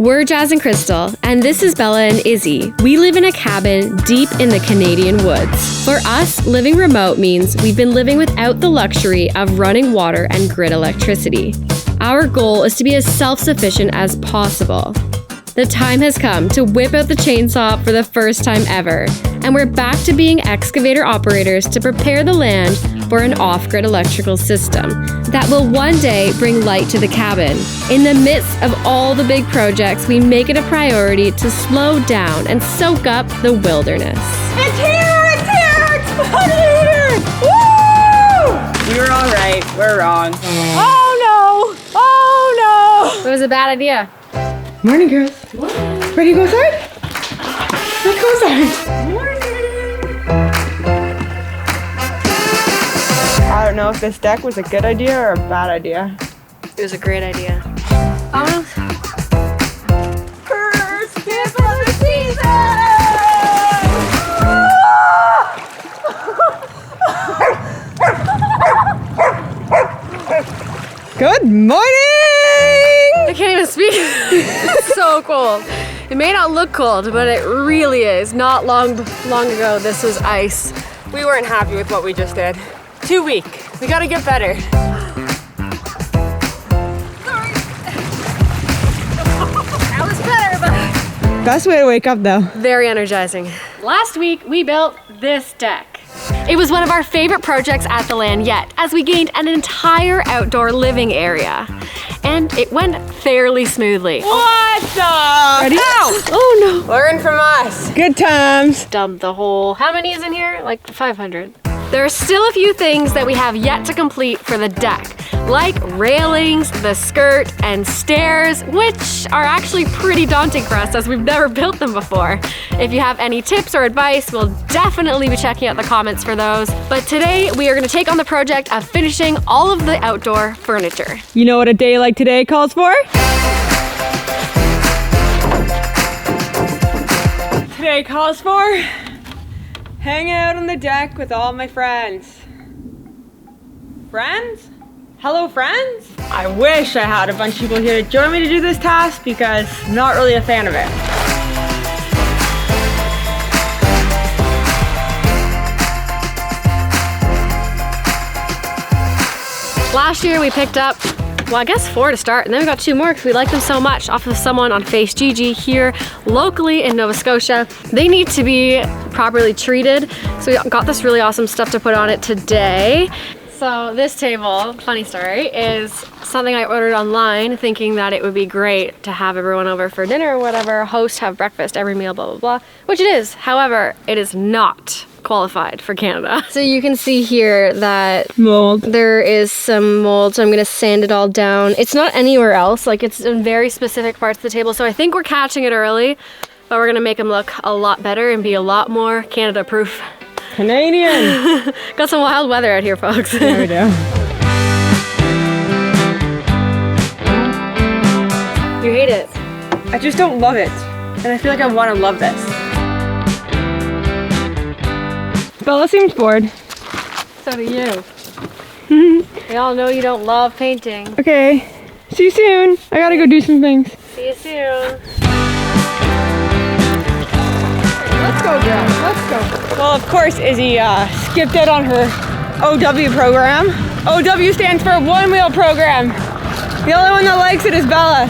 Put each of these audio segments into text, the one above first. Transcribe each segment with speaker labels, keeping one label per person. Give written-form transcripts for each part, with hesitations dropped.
Speaker 1: We're Jazz and Crystal, and this is Bella and Izzy. We live in a cabin deep in the Canadian woods. For us, living remote means we've been living without the luxury of running water and grid electricity. Our goal is to be as self-sufficient as possible. The time has come to whip out the chainsaw for the first time ever, and we're back to being excavator operators to prepare the land for an off-grid electrical system that will one day bring light to the cabin. In the midst of all the big projects, we make it a priority to slow down and soak up the wilderness.
Speaker 2: It's here! It's here! It's finally here! Woo! We were all right. We're wrong. Oh no! Oh no!
Speaker 1: It was a bad idea.
Speaker 2: Morning, girls. Morning. Ready to go outside? Let's go outside. Morning. I don't know if this deck was a good idea or a bad idea.
Speaker 1: It was a great idea. Oh.
Speaker 2: First gift of the season! Good morning!
Speaker 1: I can't even speak. It's so cold. It may not look cold, but it really is. Not long ago, this was ice.
Speaker 2: We weren't happy with what we just did. Too weak. We gotta get better.
Speaker 1: That was better, but
Speaker 2: Best way to wake up though.
Speaker 1: very energizing. Last week, we built this deck. It was one of our favorite projects at the land yet, as we gained an entire outdoor living area. And it went fairly smoothly.
Speaker 2: What the?
Speaker 1: Ready?
Speaker 2: Ow!
Speaker 1: Oh no.
Speaker 2: Learn from us. Good times.
Speaker 1: Dumped the whole, how many is in here? Like 500. There are still a few things that we have yet to complete for the deck, like railings, the skirt, and stairs, which are actually pretty daunting for us as we've never built them before. If you have any tips or advice, we'll definitely be checking out the comments for those. But today we are gonna take on the project of finishing all of the outdoor furniture.
Speaker 2: You know what a day like today calls for? Today calls for hanging out on the deck with all my friends. Friends? Hello, friends? I wish I had a bunch of people here to join me to do this task because I'm not really a fan of it.
Speaker 1: Last year we picked up, well, I guess 4 to start, and then we got 2 more because we like them so much off of someone on Face Gigi here locally in Nova Scotia. They need to be properly treated, so we got this really awesome stuff to put on it today. So this table, funny story, is something I ordered online thinking that it would be great to have everyone over for dinner or whatever, host, have breakfast, every meal, blah, blah, blah, which it is. However, it is not qualified for Canada. So you can see here that
Speaker 2: Mold.
Speaker 1: there is some mold, so I'm gonna sand it all down. It's not anywhere else, like it's in very specific parts of the table, so I think we're catching it early, but we're gonna make them look a lot better and be a lot more Canada proof.
Speaker 2: Canadian.
Speaker 1: Got some wild weather out here, folks.
Speaker 2: There we go.
Speaker 1: You hate it.
Speaker 2: I just don't love it. And I feel like I want to love this. Bella seems bored.
Speaker 1: So do you. We all know you don't love painting.
Speaker 2: Okay. See you soon. I gotta go do some things.
Speaker 1: See you soon.
Speaker 2: Let's go, girl. Let's go. Well, of course, Izzy skipped out on her OW program. OW stands for One Wheel Program. The only one that likes it is Bella.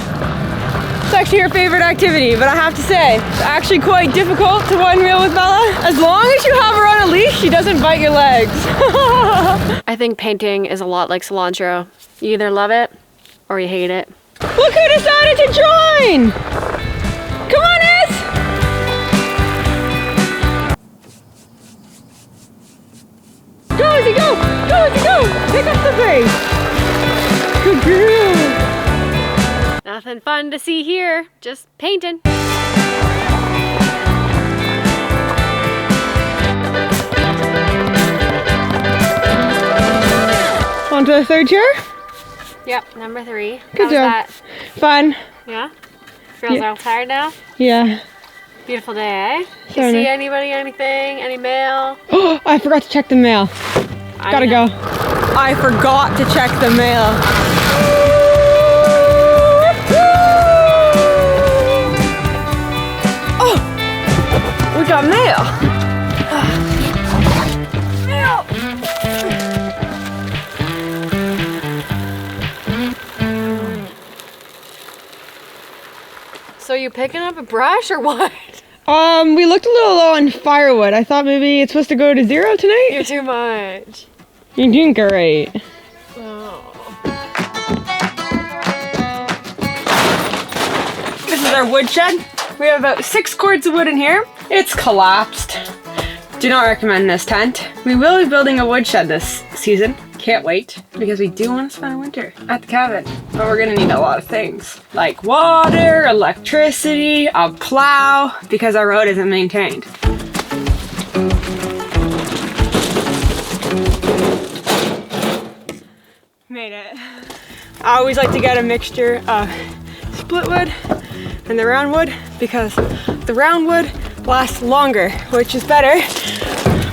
Speaker 2: It's actually her favorite activity, but I have to say, it's actually quite difficult to one wheel with Bella. As long as you have her on a leash, she doesn't bite your legs.
Speaker 1: I think painting is a lot like cilantro. You either love it or you hate it.
Speaker 2: Look who decided to join! Come on, Iz! Go, Izzy, go! Go, Izzy, go! Pick up the vase! Good girl!
Speaker 1: Nothing fun to see here, just painting.
Speaker 2: On to the third chair?
Speaker 1: Yep, number 3.
Speaker 2: Good
Speaker 1: How's
Speaker 2: job.
Speaker 1: that?
Speaker 2: Fun.
Speaker 1: Yeah? Girls are all tired now?
Speaker 2: Yeah.
Speaker 1: Beautiful day, eh?
Speaker 2: So
Speaker 1: You see
Speaker 2: nice.
Speaker 1: anybody, anything, any mail?
Speaker 2: Oh, I forgot to check the mail. Gotta go. I forgot to check the mail. got mail. Mail.
Speaker 1: So you picking up a brush or what?
Speaker 2: We looked a little low on firewood. I thought maybe it's supposed to go to 0 tonight.
Speaker 1: You're too much.
Speaker 2: You're doing great.
Speaker 1: Oh.
Speaker 2: This is our woodshed. We have about 6 cords of wood in here. It's collapsed. Do not recommend this tent. We will be building a woodshed this season. Can't wait, because we do want to spend a winter at the cabin. But we're gonna need a lot of things, like water, electricity, a plow, because our road isn't maintained. Made it. I always like to get a mixture of split wood and the round wood, because the round wood lasts longer, which is better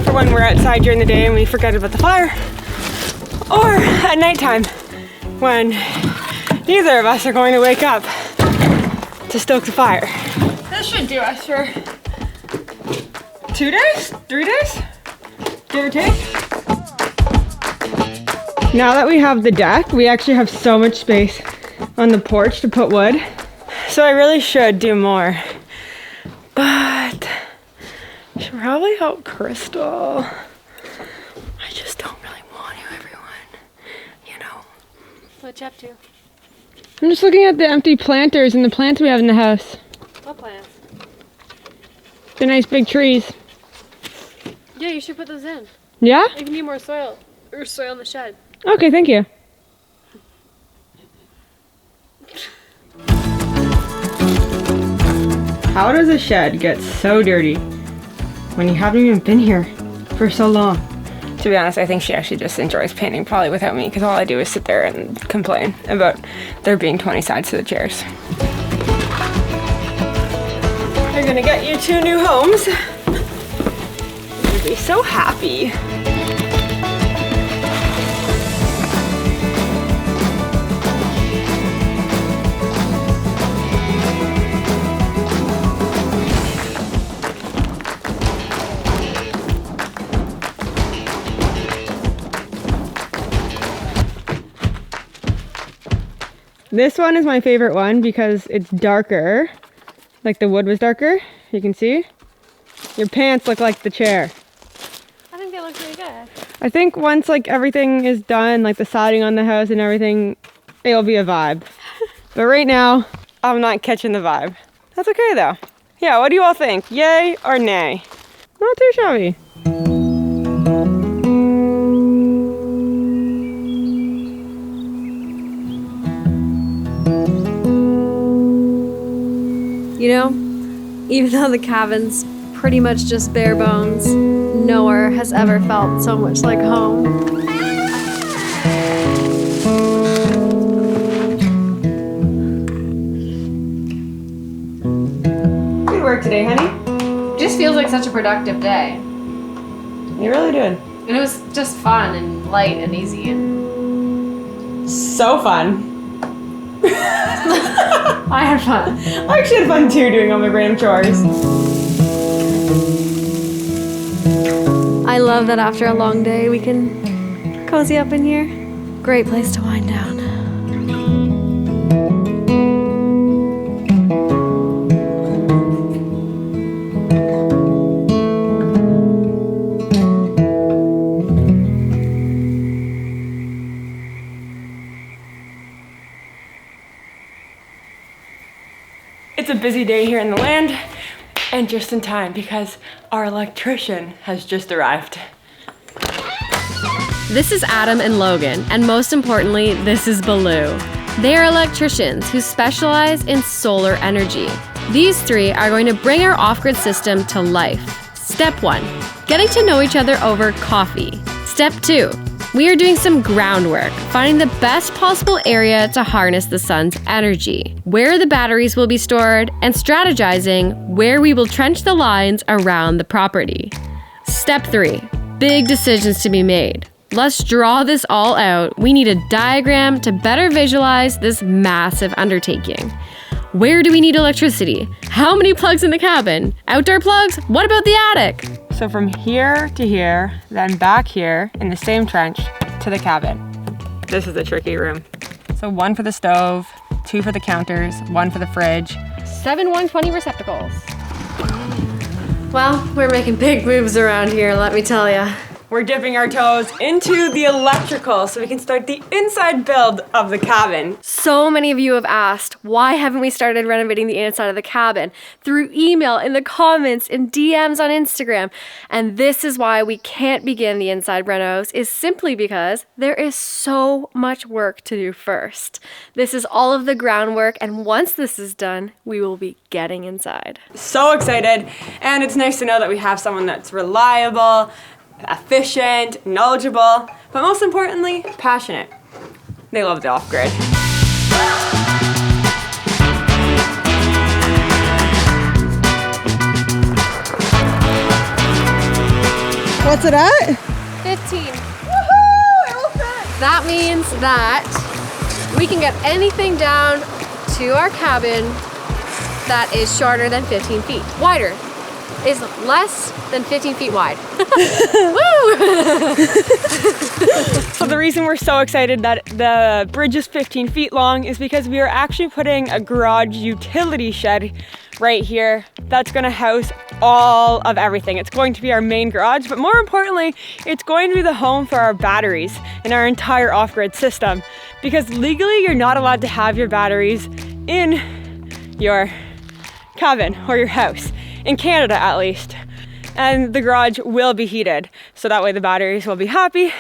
Speaker 2: for when we're outside during the day and we forget about the fire, or at nighttime when neither of us are going to wake up to stoke the fire. This should do us for 2 days, 3 days, give or take. Now that we have the deck, we actually have so much space on the porch to put wood. So I really should do more, but I should probably help Crystal. I just don't really want to, everyone, you know.
Speaker 1: What you up to?
Speaker 2: I'm just looking at the empty planters and the plants we have in the house.
Speaker 1: What plants?
Speaker 2: The nice big trees.
Speaker 1: Yeah, you should put those in.
Speaker 2: Yeah?
Speaker 1: If you need more soil, or soil in the shed.
Speaker 2: Okay, thank you. How does a shed get so dirty when you haven't even been here for so long? To be honest, I think she actually just enjoys painting, probably without me, because all I do is sit there and complain about there being 20 sides to the chairs. They're gonna get you 2 new homes. You'll be so happy. This one is my favorite one because it's darker. Like the wood was darker, you can see. Your pants look like the chair.
Speaker 1: I think they look pretty good.
Speaker 2: I think once like everything is done, like the siding on the house and everything, it'll be a vibe. But right now, I'm not catching the vibe. That's okay though. Yeah, what do you all think? Yay or nay? Not too shabby.
Speaker 1: You know, even though the cabin's pretty much just bare bones, nowhere has ever felt so much like home.
Speaker 2: Good work today, honey.
Speaker 1: Just feels like such a productive day.
Speaker 2: You really did.
Speaker 1: And it was just fun and light and easy and
Speaker 2: So fun.
Speaker 1: I had fun.
Speaker 2: I actually had fun too doing all my random chores.
Speaker 1: I love that after a long day we can cozy up in here. Great place to wind down.
Speaker 2: It's a busy day here in the land, and just in time because our electrician has just arrived.
Speaker 1: This is Adam and Logan, and most importantly, this is Baloo. They are electricians who specialize in solar energy. These 3 are going to bring our off-grid system to life. Step 1, getting to know each other over coffee. Step 2, we are doing some groundwork, finding the best possible area to harness the sun's energy, where the batteries will be stored, and strategizing where we will trench the lines around the property. Step 3, big decisions to be made. Let's draw this all out. We need a diagram to better visualize this massive undertaking. Where do we need electricity? How many plugs in the cabin? Outdoor plugs? What about the attic?
Speaker 2: So from here to here, then back here in the same trench to the cabin. This is a tricky room. So 1 for the stove, 2 for the counters, 1 for the fridge.
Speaker 1: 7 120 receptacles. Well, we're making big moves around here, let me tell ya.
Speaker 2: We're dipping our toes into the electrical so we can start the inside build of the cabin.
Speaker 1: So many of you have asked, why haven't we started renovating the inside of the cabin? Through email, in the comments, in DMs on Instagram. And this is why we can't begin the inside renos, is simply because there is so much work to do first. This is all of the groundwork, and once this is done, we will be getting inside.
Speaker 2: So excited, and it's nice to know that we have someone that's reliable, efficient, knowledgeable, but most importantly, passionate. They love the off-grid. What's it at?
Speaker 1: 15.
Speaker 2: Woohoo! It will fit!
Speaker 1: That means that we can get anything down to our cabin that is shorter than 15 feet. Wider is less than 15 feet wide. Woo!
Speaker 2: So the reason we're so excited that the bridge is 15 feet long is because we are actually putting a garage utility shed right here that's going to house all of everything. It's going to be our main garage, but more importantly, it's going to be the home for our batteries and our entire off-grid system, because legally you're not allowed to have your batteries in your cabin or your house, in Canada at least. And the garage will be heated, so that way the batteries will be happy.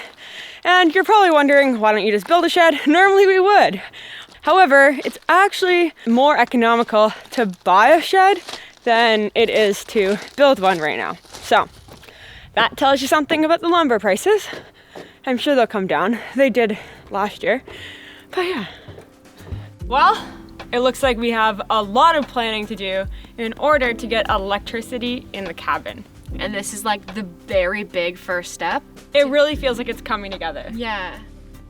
Speaker 2: And you're probably wondering, why don't you just build a shed? Normally we would. However, it's actually more economical to buy a shed than it is to build one right now. So that tells you something about the lumber prices. I'm sure they'll come down. They did last year, but yeah. Well, it looks like we have a lot of planning to do in order to get electricity in the cabin.
Speaker 1: And this is like the very big first step.
Speaker 2: It really feels like it's coming together.
Speaker 1: Yeah.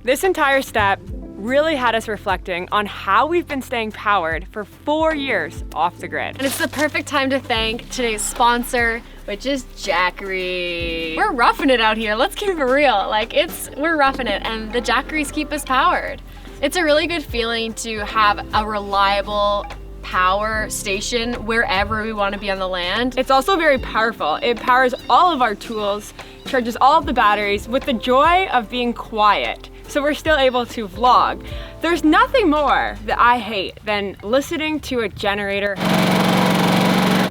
Speaker 2: This entire step really had us reflecting on how we've been staying powered for 4 years off the grid.
Speaker 1: And it's the perfect time to thank today's sponsor, which is Jackery. We're roughing it out here. Let's keep it real. We're roughing it, and the Jackeries keep us powered. It's a really good feeling to have a reliable power station wherever we want to be on the land.
Speaker 2: It's also very powerful. It powers all of our tools, charges all of the batteries with the joy of being quiet. So we're still able to vlog. There's nothing more that I hate than listening to a generator.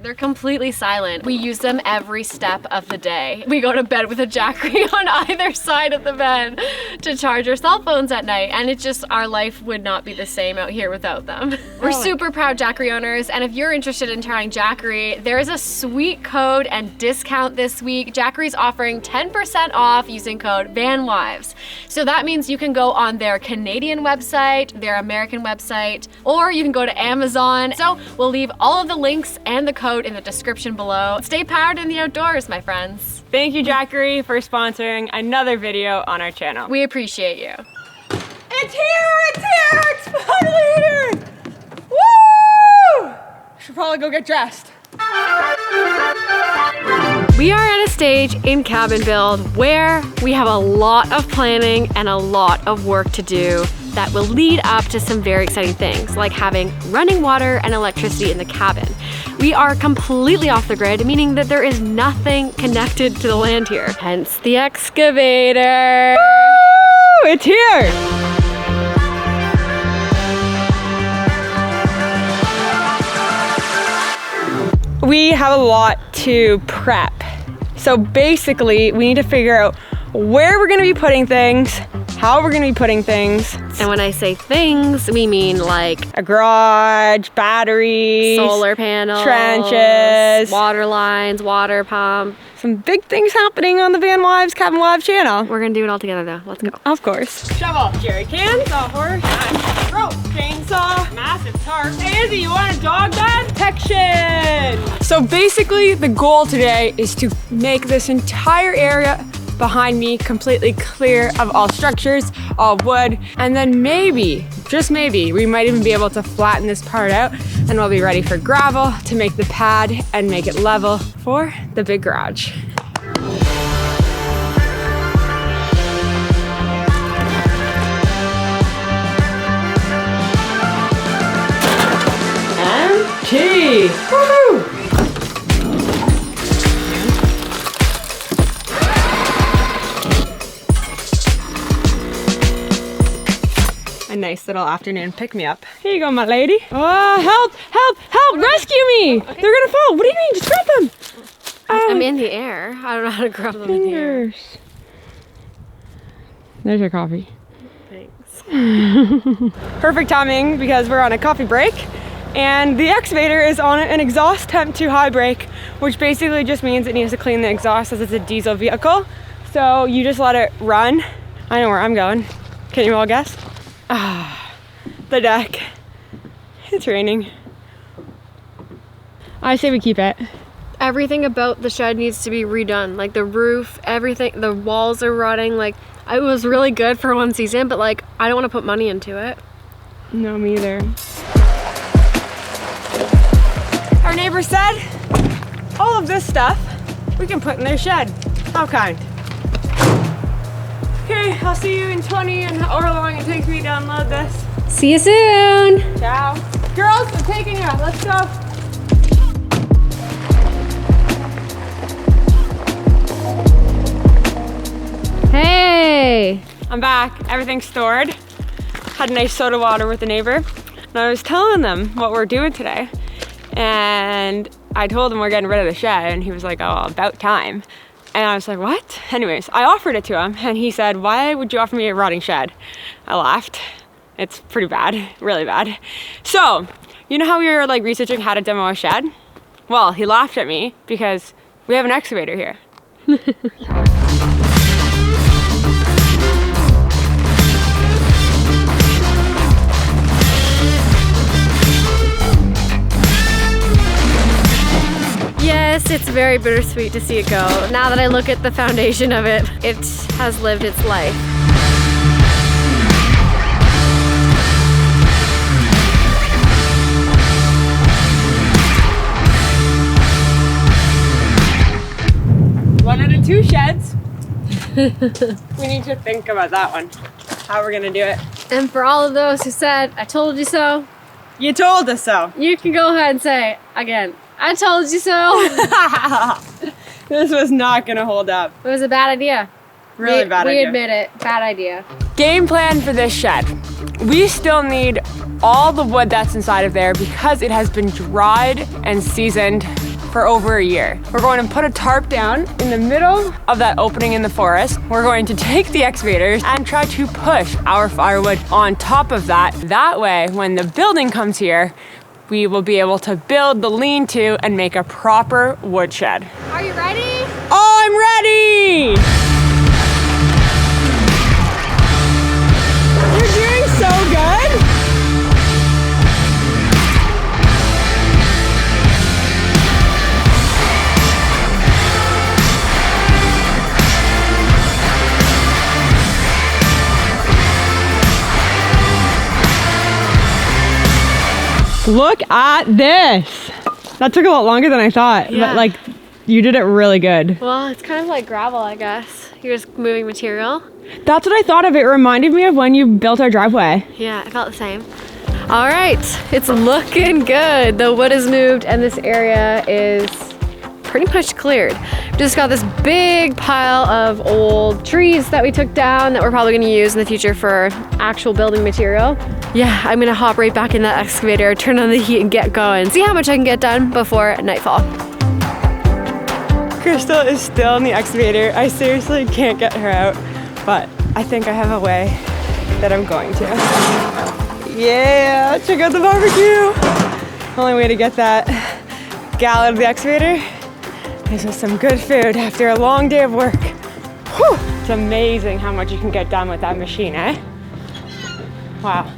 Speaker 1: They're completely silent. We use them every step of the day. We go to bed with a Jackery on either side of the bed to charge our cell phones at night, and it's just, our life would not be the same out here without them. We're super proud Jackery owners, and if you're interested in trying Jackery, there is a sweet code and discount this week. Jackery's offering 10% off using code Vanwives. So that means you can go on their Canadian website, their American website, or you can go to Amazon. So we'll leave all of the links and the code in the description below. Stay powered in the outdoors, my friends.
Speaker 2: Thank you, Jackery, for sponsoring another video on our channel.
Speaker 1: We appreciate you.
Speaker 2: It's here! It's here! It's finally here! Woo! Should probably go get dressed.
Speaker 1: We are at a stage in cabin build where we have a lot of planning and a lot of work to do that will lead up to some very exciting things, like having running water and electricity in the cabin. We are completely off the grid, meaning that there is nothing connected to the land here. Hence the excavator.
Speaker 2: Woo! It's here! We have a lot to prep. So basically, we need to figure out where we're gonna be putting things, how we're gonna be putting things.
Speaker 1: And when I say things, we mean like
Speaker 2: a garage, batteries,
Speaker 1: solar panels,
Speaker 2: trenches,
Speaker 1: water lines, water pump.
Speaker 2: Some big things happening on the Vanwives Cabin Live channel.
Speaker 1: We're gonna do it all together though. Let's go.
Speaker 2: Of course. Shovel, jerry can, sawhorse, rope, chainsaw, massive tarp. Hey Izzy, you want a dog bed? Protection! So basically the goal today is to make this entire area behind me, completely clear of all structures, all wood. And then maybe, just maybe, we might even be able to flatten this part out and we'll be ready for gravel to make the pad and make it level for the big garage. Empty! Woohoo! A nice little afternoon pick-me-up. Here you go, my lady. Oh, help, help, help, rescue me! Okay. They're gonna fall. What do you mean? Just grab them.
Speaker 1: I'm in the air. I don't know how to grab them in the air.
Speaker 2: There's your coffee.
Speaker 1: Thanks.
Speaker 2: Perfect timing because we're on a coffee break and the excavator is on an exhaust temp too high brake, which basically just means it needs to clean the exhaust as it's a diesel vehicle. So you just let it run. I know where I'm going. Can you all guess? Ah, the deck. It's raining. I say we keep it.
Speaker 1: Everything about the shed needs to be redone. Like the roof, everything, the walls are rotting. Like it was really good for one season, but like I don't want to put money into it.
Speaker 2: No, me either. Our neighbor said all of this stuff we can put in their shed. How kind. Okay, I'll see you in 20 and however long it takes me to unload this.
Speaker 1: See you soon.
Speaker 2: Ciao. Girls, I'm taking you. Let's go.
Speaker 1: Hey.
Speaker 2: I'm back. Everything's stored. Had a nice soda water with the neighbor. And I was telling them what we're doing today. And I told him we're getting rid of the shed. And he was like, oh, about time. And I was like, what? Anyways, I offered it to him and he said, why would you offer me a rotting shed? I laughed. It's pretty bad, really bad. So, you know how we were like researching how to demo a shed? Well, he laughed at me because we have an excavator here.
Speaker 1: Yes, it's very bittersweet to see it go. Now that I look at the foundation of it, it has lived its life.
Speaker 2: One out of two sheds. We need to think about that one, how we're gonna do it.
Speaker 1: And for all of those who said, I told you so.
Speaker 2: You told us so.
Speaker 1: You can go ahead and say, again, I told you so.
Speaker 2: This was not gonna hold up.
Speaker 1: It was a bad idea.
Speaker 2: Really bad idea.
Speaker 1: We admit it, bad idea.
Speaker 2: Game plan for this shed. We still need all the wood that's inside of there because it has been dried and seasoned for over a year. We're going to put a tarp down in the middle of that opening in the forest. We're going to take the excavators and try to push our firewood on top of that. That way, when the building comes here, we will be able to build the lean-to and make a proper woodshed.
Speaker 1: Are you ready?
Speaker 2: Oh, I'm ready! You're doing so good! Look at this. That took a lot longer than I thought,
Speaker 1: Yeah.
Speaker 2: but like you did it really good.
Speaker 1: Well, it's kind of like gravel, I guess. You're just moving material.
Speaker 2: That's what I thought of. It reminded me of when you built our driveway.
Speaker 1: Yeah, I felt the same. All right, it's looking good. The wood is moved and this area is pretty much cleared. We just got this big pile of old trees that we took down that we're probably gonna use in the future for actual building material. Yeah, I'm gonna hop right back in that excavator, turn on the heat and get going. See how much I can get done before nightfall.
Speaker 2: Crystal is still in the excavator. I seriously can't get her out, but I think I have a way that I'm going to. Yeah, check out the barbecue. Only way to get that gal out of the excavator is with some good food after a long day of work. Whew, it's amazing how much you can get done with that machine, eh? Wow.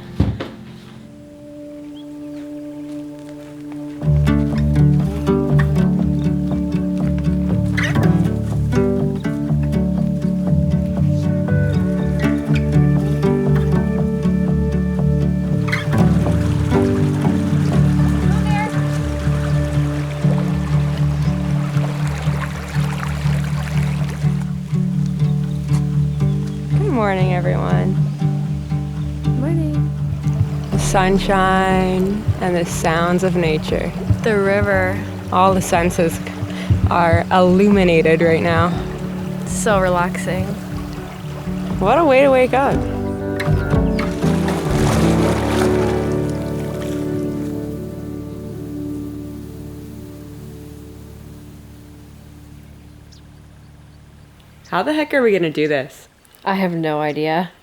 Speaker 2: morning, everyone.
Speaker 1: Morning.
Speaker 2: The sunshine and the sounds of nature.
Speaker 1: The river.
Speaker 2: All the senses are illuminated right now.
Speaker 1: So relaxing.
Speaker 2: What a way to wake up. How the heck are we gonna do this?
Speaker 1: I have no idea.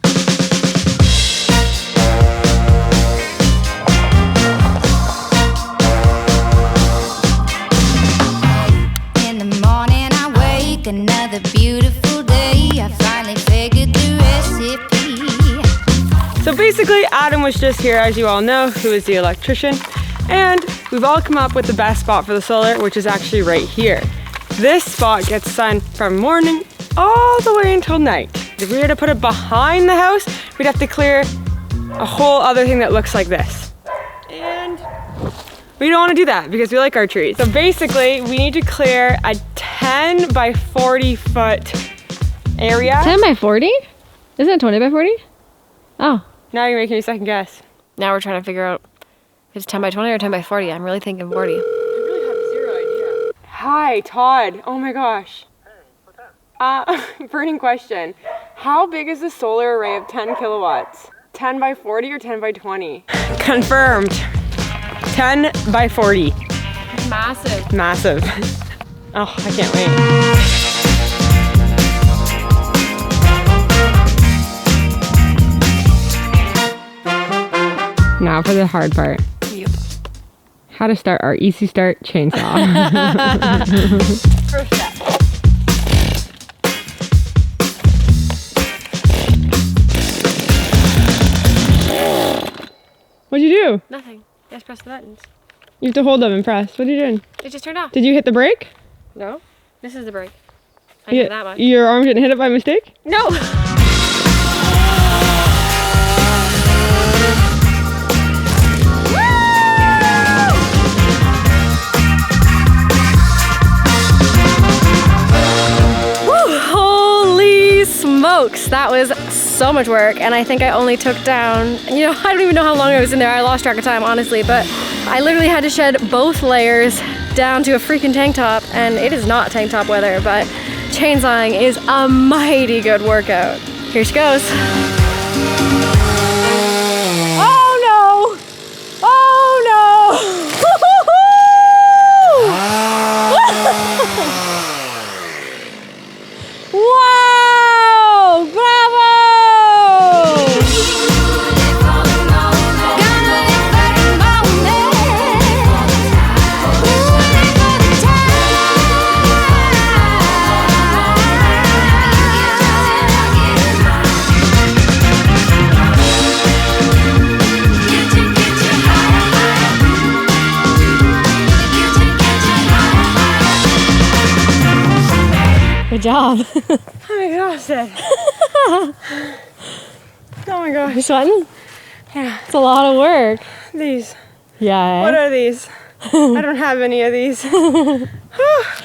Speaker 3: In the morning I wake, another beautiful day. I finally figured the recipe.
Speaker 2: So basically, Adam was just here, as you all know, who is the electrician, and we've all come up with the best spot for the solar, which is actually right here. This spot gets sun from morning all the way until night. If we were to put it behind the house, we'd have to clear a whole other thing that looks like this. And we don't want to do that because we like our trees. So basically, we need to clear a 10 by 40 foot area.
Speaker 1: 10 by 40? Isn't it 20 by 40? Oh.
Speaker 2: Now you're making me second guess.
Speaker 1: Now we're trying to figure out if it's 10 by 20 or 10 by 40. I'm really thinking 40.
Speaker 2: Hi, Todd. Oh my gosh. Burning question. How big is the solar array of 10 kilowatts? 10 by 40 or 10 by 20? Confirmed. 10 by 40.
Speaker 1: Massive.
Speaker 2: Massive. Oh, I can't wait. Now for the hard part.
Speaker 1: Yep.
Speaker 2: How to start our easy start chainsaw.
Speaker 1: First step.
Speaker 2: What'd you do?
Speaker 1: Nothing. Just press the buttons.
Speaker 2: You have to hold them and press. What are you doing?
Speaker 1: It just turned off.
Speaker 2: Did you hit the brake?
Speaker 1: No. This is the brake. I did that much.
Speaker 2: Your arm didn't hit it by mistake?
Speaker 1: No. Holy smokes, that was so much work, and I think I only took down, I don't even know how long I was in there. I lost track of time, honestly, but I literally had to shed both layers down to a freaking tank top, and it is not tank top weather, but chainsawing is a mighty good workout. Here she goes. Oh no! Oh no! Wow! Bravo! Good job.
Speaker 2: I'm exhausted. Oh my gosh.
Speaker 1: You sweating?
Speaker 2: Yeah.
Speaker 1: It's a lot of work.
Speaker 2: These.
Speaker 1: Yeah.
Speaker 2: What are these? I don't have any of these.
Speaker 1: Feel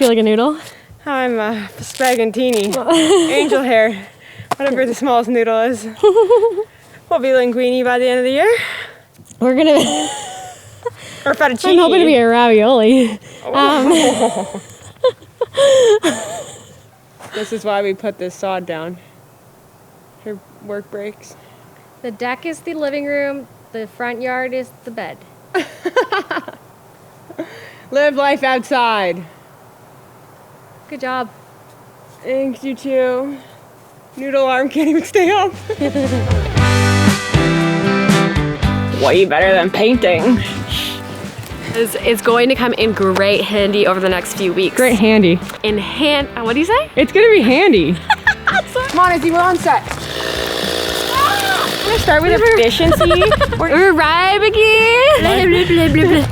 Speaker 1: like a noodle?
Speaker 2: I'm a spaghettini. Angel hair. Whatever the smallest noodle is. We'll be linguine by the end of the year.
Speaker 1: We're gonna.
Speaker 2: Or fettuccine.
Speaker 1: I'm hoping to be a ravioli.
Speaker 2: This is why we put this sod down. For work breaks.
Speaker 1: The deck is the living room. The front yard is the bed.
Speaker 2: Live life outside.
Speaker 1: Good job.
Speaker 2: Thanks, you too. Noodle arm can't even stay up. Way better than painting.
Speaker 1: It's going to come in great handy over the next few weeks.
Speaker 2: Great handy.
Speaker 1: What do you say?
Speaker 2: It's gonna be handy. Come on, Izzy, we're on set. We're gonna start with efficiency.
Speaker 1: We're right again.